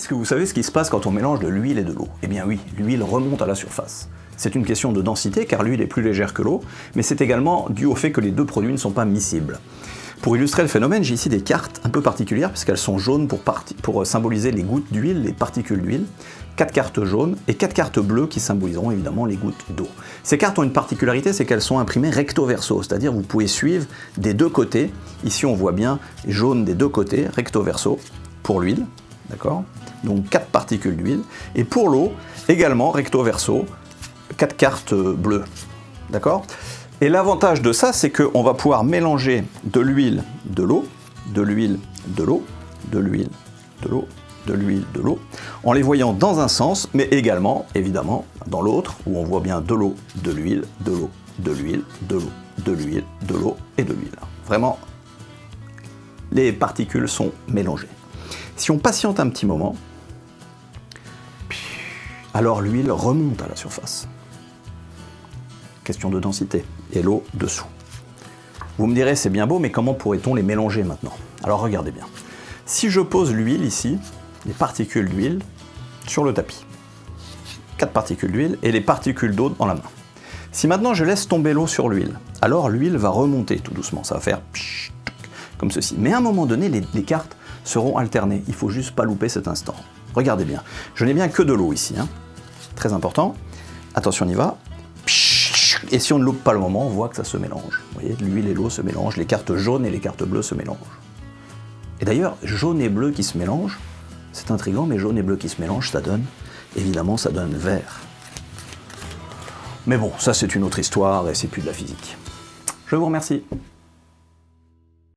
Est-ce que vous savez ce qui se passe quand on mélange de l'huile et de l'eau? Eh bien oui, l'huile remonte à la surface. C'est une question de densité car l'huile est plus légère que l'eau, mais c'est également dû au fait que les deux produits ne sont pas miscibles. Pour illustrer le phénomène, j'ai ici des cartes un peu particulières puisqu'elles sont jaunes pour symboliser les gouttes d'huile, les particules d'huile. 4 cartes jaunes et 4 cartes bleues qui symboliseront évidemment les gouttes d'eau. Ces cartes ont une particularité, c'est qu'elles sont imprimées recto verso, c'est-à-dire vous pouvez suivre des deux côtés. Ici on voit bien jaune des deux côtés, recto verso, pour l'huile, d'accord? Donc 4 particules d'huile. Et pour l'eau, également recto verso, 4 cartes bleues, d'accord? Et l'avantage de ça, c'est qu'on va pouvoir mélanger de l'huile, de l'eau, de l'huile, de l'eau, de l'huile, de l'eau, de l'huile, de l'eau, en les voyant dans un sens, mais également, évidemment, dans l'autre, où on voit bien de l'eau, de l'huile, de l'eau, de l'huile, de l'eau, de l'huile, de l'eau et de l'huile. Vraiment, les particules sont mélangées. Si on patiente un petit moment, alors l'huile remonte à la surface. Question de densité, et l'eau dessous. Vous me direz, c'est bien beau, mais comment pourrait-on les mélanger maintenant? Alors regardez bien. Si je pose l'huile ici, les particules d'huile, sur le tapis, 4 particules d'huile et les particules d'eau dans la main. Si maintenant je laisse tomber l'eau sur l'huile, alors l'huile va remonter tout doucement, ça va faire comme ceci. Mais à un moment donné, les cartes seront alternées, il faut juste pas louper cet instant. Regardez bien, je n'ai bien que de l'eau ici, hein. Très important, attention on y va. Et si on ne loupe pas le moment, on voit que ça se mélange. Vous voyez, l'huile et l'eau se mélangent, les cartes jaunes et les cartes bleues se mélangent. Et d'ailleurs, jaune et bleu qui se mélangent, c'est intriguant, mais jaune et bleu qui se mélangent, ça donne, évidemment, ça donne vert. Mais bon, ça c'est une autre histoire et c'est plus de la physique. Je vous remercie.